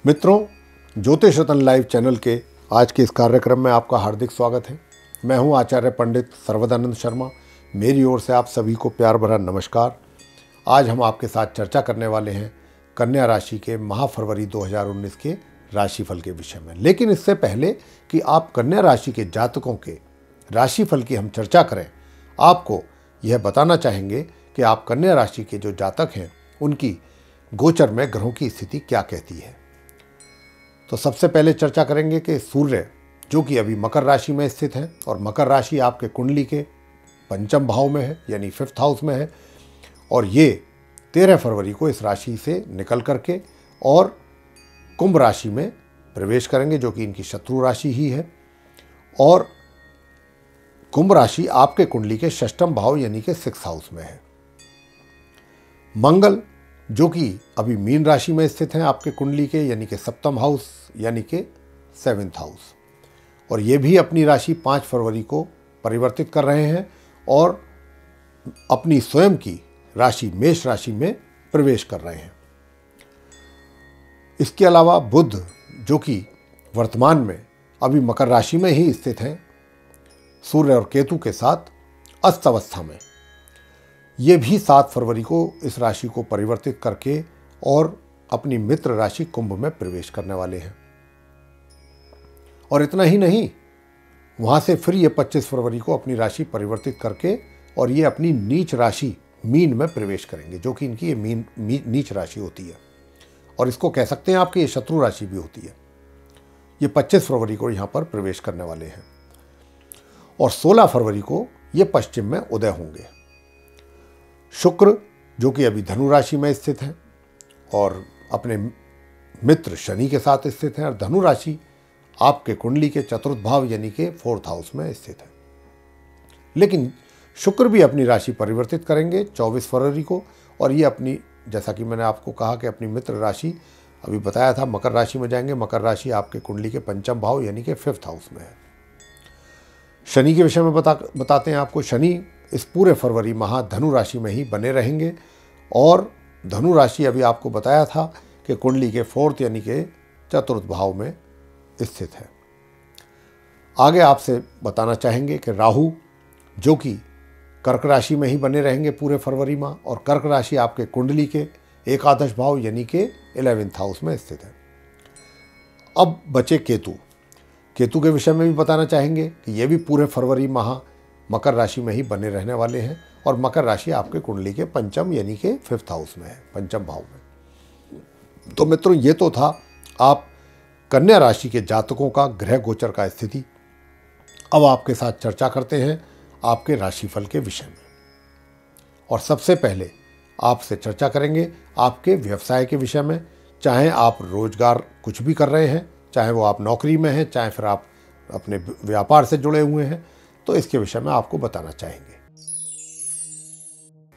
मित्रों, ज्योतिष रतन live channel के आज के इस कार्यक्रम में आपका हार्दिक स्वागत है। मैं हूं आचार्य पंडित सर्वदानंद शर्मा। मेरी ओर से आप सभी को प्यार भरा नमस्कार। आज हम आपके साथ चर्चा करने वाले हैं कन्या राशि के माह फरवरी 2019 के राशिफल के विषय में। लेकिन इससे पहले कि आप कन्या राशि के जातकों के राशिफल की हम चर्चा करें, आपको यह बताना चाहेंगे कि आप कन्या राशि के जो जातक हैं उनकी गोचर में ग्रहों की स्थिति क्या कहती है। तो सबसे पहले चर्चा करेंगे कि सूर्य जो कि अभी मकर राशि में स्थित है और मकर राशि आपके कुंडली के पंचम भाव में है, यानी 5th हाउस में है, और ये 13 फरवरी को इस राशि से निकल करके और कुंभ राशि में प्रवेश करेंगे जो कि इनकी शत्रु राशि ही है। और कुंभ राशि आपके कुंडली के 6th भाव यानी कि 6th हाउस में है। मंगल जो कि अभी मीन राशि में स्थित हैं आपके कुंडली के, यानी कि 7th हाउस यानी कि 7th हाउस, और ये भी अपनी राशि 5 फरवरी को परिवर्तित कर रहे हैं और अपनी स्वयं की राशि मेष राशि में प्रवेश कर रहे हैं। इसके अलावा बुध जो कि वर्तमान में अभी मकर राशि में ही स्थित हैं सूर्य और केतु के साथ अस्त अवस्था में, ये भी 7 फरवरी को इस राशि को परिवर्तित करके और अपनी मित्र राशि कुंभ में प्रवेश करने वाले हैं। और इतना ही नहीं, वहां से फिर ये 25 फरवरी को अपनी राशि परिवर्तित करके और ये अपनी नीच राशि मीन में प्रवेश करेंगे जो कि इनकी ये नीच राशि होती है, और इसको कह सकते हैं आपकी ये शत्रु राशि भी होती है। ये 25 फरवरी को यहाँ पर प्रवेश करने वाले हैं और 16 फरवरी को ये पश्चिम में उदय होंगे। शुक्र जो कि अभी धनु राशि में स्थित है और अपने मित्र शनि के साथ स्थित है, और धनु राशि आपके कुंडली के 4th भाव यानी कि 4th हाउस में स्थित है। लेकिन शुक्र भी अपनी राशि परिवर्तित करेंगे 24 फरवरी को, और ये अपनी, जैसा कि मैंने आपको कहा कि अपनी मित्र राशि अभी बताया था मकर राशि में जाएंगे। मकर राशि आपके कुंडली के 5th भाव यानी कि 5th हाउस में है। शनि के विषय में बताते हैं आपको। शनि इस पूरे फरवरी माह धनु राशि में ही बने रहेंगे, और धनु राशि अभी आपको बताया था कि कुंडली के 4th यानी कि 4th भाव में स्थित है। आगे आपसे बताना चाहेंगे कि राहु जो कि कर्क राशि में ही बने रहेंगे पूरे फरवरी माह, और कर्क राशि आपके कुंडली के एकादश भाव यानी कि 11th हाउस में स्थित है। अब बचे केतु। केतु के विषय में भी बताना चाहेंगे कि ये भी पूरे फरवरी माह मकर राशि में ही बने रहने वाले हैं, और मकर राशि आपके कुंडली के पंचम यानी कि 5th हाउस में है, पंचम भाव में। तो मित्रों, ये तो था आप कन्या राशि के जातकों का ग्रह गोचर का स्थिति। अब आपके साथ चर्चा करते हैं आपके राशिफल के विषय में, और सबसे पहले आपसे चर्चा करेंगे आपके व्यवसाय के विषय में। चाहे आप रोजगार कुछ भी कर रहे हैं, चाहे वो आप नौकरी में हैं, चाहे फिर आप अपने व्यापार से जुड़े हुए हैं, तो इसके विषय में आपको बताना चाहेंगे।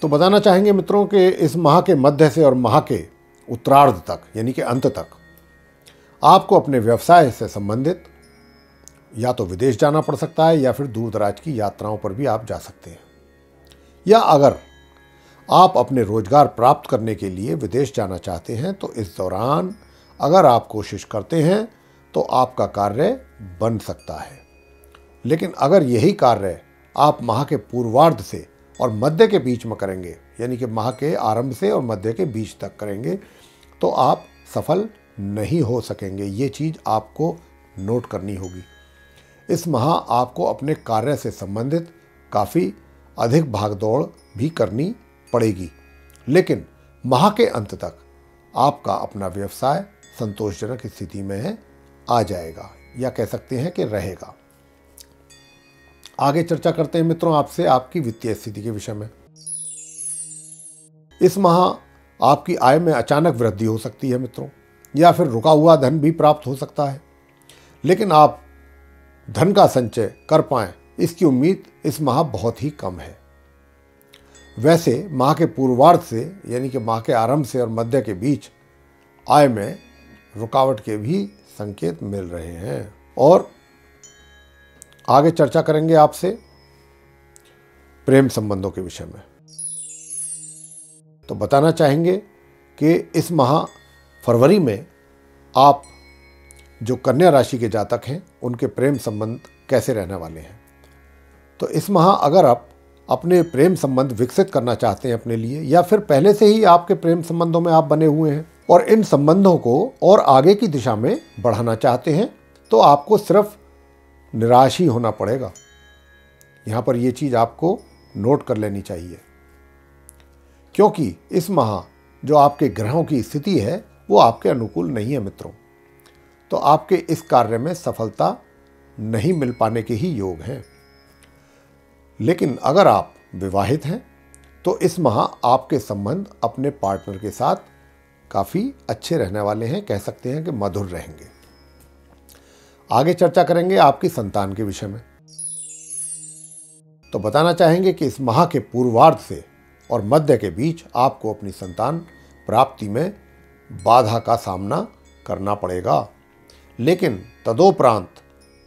तो बताना चाहेंगे मित्रों कि इस माह के मध्य से और माह के उत्तरार्ध तक यानी कि अंत तक आपको अपने व्यवसाय से संबंधित या तो विदेश जाना पड़ सकता है या फिर दूर दराज की यात्राओं पर भी आप जा सकते हैं। या अगर आप अपने रोजगार प्राप्त करने के लिए विदेश जाना चाहते हैं तो इस दौरान अगर आप कोशिश करते हैं तो आपका कार्य बन सकता है। लेकिन अगर यही कार्य आप माह के पूर्वार्ध से और मध्य के बीच में करेंगे, यानी कि माह के आरंभ से और मध्य के बीच तक करेंगे, तो आप सफल नहीं हो सकेंगे। ये चीज़ आपको नोट करनी होगी। इस माह आपको अपने कार्य से संबंधित काफ़ी अधिक भागदौड़ भी करनी पड़ेगी, लेकिन माह के अंत तक आपका अपना व्यवसाय संतोषजनक स्थिति में आ जाएगा, या कह सकते हैं कि रहेगा। आगे चर्चा करते हैं मित्रों आपसे आपकी वित्तीय स्थिति के विषय में। इस माह आपकी आय में अचानक वृद्धि हो सकती है मित्रों, या फिर रुका हुआ धन भी प्राप्त हो सकता है, लेकिन आप धन का संचय कर पाएं इसकी उम्मीद इस माह बहुत ही कम है। वैसे माह के पूर्वार्ध से यानी कि माह के आरंभ से और मध्य के बीच आय में रुकावट के भी संकेत मिल रहे हैं। और आगे चर्चा करेंगे आपसे प्रेम संबंधों के विषय में। तो बताना चाहेंगे कि इस माह फरवरी में आप जो कन्या राशि के जातक हैं उनके प्रेम संबंध कैसे रहने वाले हैं। तो इस माह अगर आप अपने प्रेम संबंध विकसित करना चाहते हैं अपने लिए, या फिर पहले से ही आपके प्रेम संबंधों में आप बने हुए हैं और इन संबंधों को और आगे की दिशा में बढ़ाना चाहते हैं, तो आपको सिर्फ निराश ही होना पड़ेगा। यहाँ पर यह चीज़ आपको नोट कर लेनी चाहिए, क्योंकि इस माह जो आपके ग्रहों की स्थिति है वो आपके अनुकूल नहीं है मित्रों। तो आपके इस कार्य में सफलता नहीं मिल पाने के ही योग हैं। लेकिन अगर आप विवाहित हैं तो इस माह आपके संबंध अपने पार्टनर के साथ काफ़ी अच्छे रहने वाले हैं, कह सकते हैं कि मधुर रहेंगे। आगे चर्चा करेंगे आपकी संतान के विषय में। तो बताना चाहेंगे कि इस माह के पूर्वार्ध से और मध्य के बीच आपको अपनी संतान प्राप्ति में बाधा का सामना करना पड़ेगा, लेकिन तदोपरांत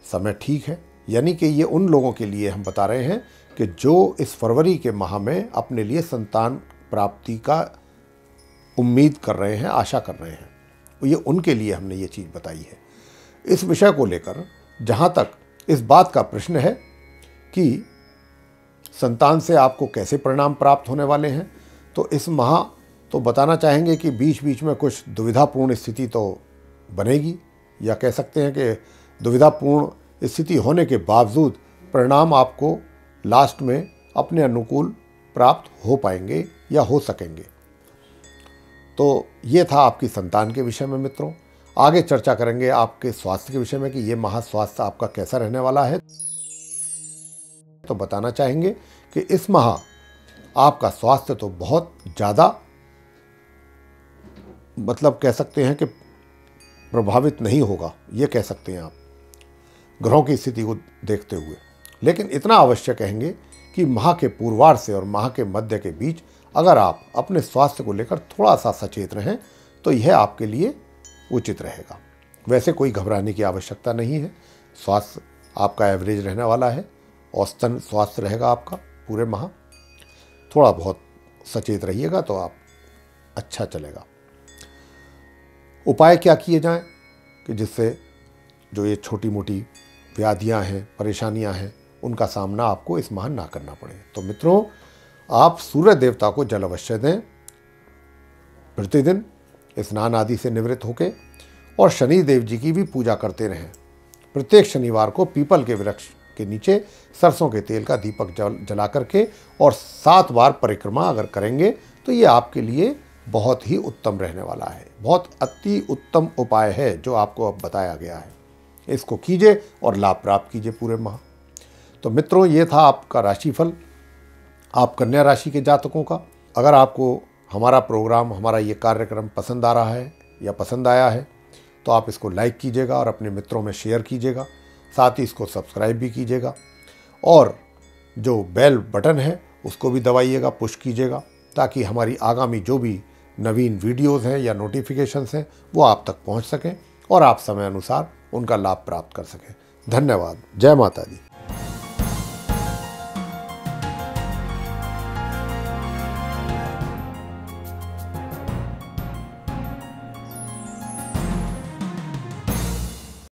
समय ठीक है। यानी कि ये उन लोगों के लिए हम बता रहे हैं कि जो इस फरवरी के माह में अपने लिए संतान प्राप्ति का उम्मीद कर रहे हैं, आशा कर रहे हैं, ये उनके लिए हमने ये चीज़ बताई है। इस विषय को लेकर जहाँ तक इस बात का प्रश्न है कि संतान से आपको कैसे परिणाम प्राप्त होने वाले हैं, तो इस माह तो बताना चाहेंगे कि बीच बीच में कुछ दुविधापूर्ण स्थिति तो बनेगी, या कह सकते हैं कि दुविधापूर्ण स्थिति होने के बावजूद परिणाम आपको लास्ट में अपने अनुकूल प्राप्त हो पाएंगे या हो सकेंगे। तो ये था आपकी संतान के विषय में मित्रों। आगे चर्चा करेंगे आपके स्वास्थ्य के विषय में कि ये माह स्वास्थ्य आपका कैसा रहने वाला है। तो बताना चाहेंगे कि इस माह आपका स्वास्थ्य तो बहुत ज़्यादा मतलब कह सकते हैं कि प्रभावित नहीं होगा, ये कह सकते हैं आप ग्रहों की स्थिति को देखते हुए। लेकिन इतना अवश्य कहेंगे कि माह के पूर्वार्ध से और माह के मध्य के बीच अगर आप अपने स्वास्थ्य को लेकर थोड़ा सा सचेत रहें तो यह आपके लिए उचित रहेगा। वैसे कोई घबराने की आवश्यकता नहीं है। स्वास्थ्य आपका एवरेज रहने वाला है, औसतन स्वास्थ्य रहेगा आपका पूरे माह। थोड़ा बहुत सचेत रहिएगा तो आप अच्छा चलेगा। उपाय क्या किए जाएं कि जिससे जो ये छोटी मोटी व्याधियां हैं, परेशानियां हैं, उनका सामना आपको इस माह ना करना पड़े। तो मित्रों, आप सूर्य देवता को जल अवश्य दें प्रतिदिन स्नान आदि से निवृत्त होकर, और शनि देव जी की भी पूजा करते रहें। प्रत्येक शनिवार को पीपल के वृक्ष के नीचे सरसों के तेल का दीपक जला करके और 7 बार परिक्रमा अगर करेंगे तो ये आपके लिए बहुत ही उत्तम रहने वाला है। बहुत अति उत्तम उपाय है जो आपको अब बताया गया है। इसको कीजिए और लाभ प्राप्त कीजिए पूरे माह। तो मित्रों, ये था आपका राशिफल आप कन्या राशि के जातकों का। अगर आपको हमारा प्रोग्राम, हमारा ये कार्यक्रम पसंद आ रहा है या पसंद आया है तो आप इसको लाइक कीजिएगा और अपने मित्रों में शेयर कीजिएगा। साथ ही इसको सब्सक्राइब भी कीजिएगा और जो बेल बटन है उसको भी दबाइएगा, पुश कीजिएगा, ताकि हमारी आगामी जो भी नवीन वीडियोज़ हैं या नोटिफिकेशंस हैं वो आप तक पहुंच सकें और आप समय अनुसार उनका लाभ प्राप्त कर सकें। धन्यवाद। जय माता दी।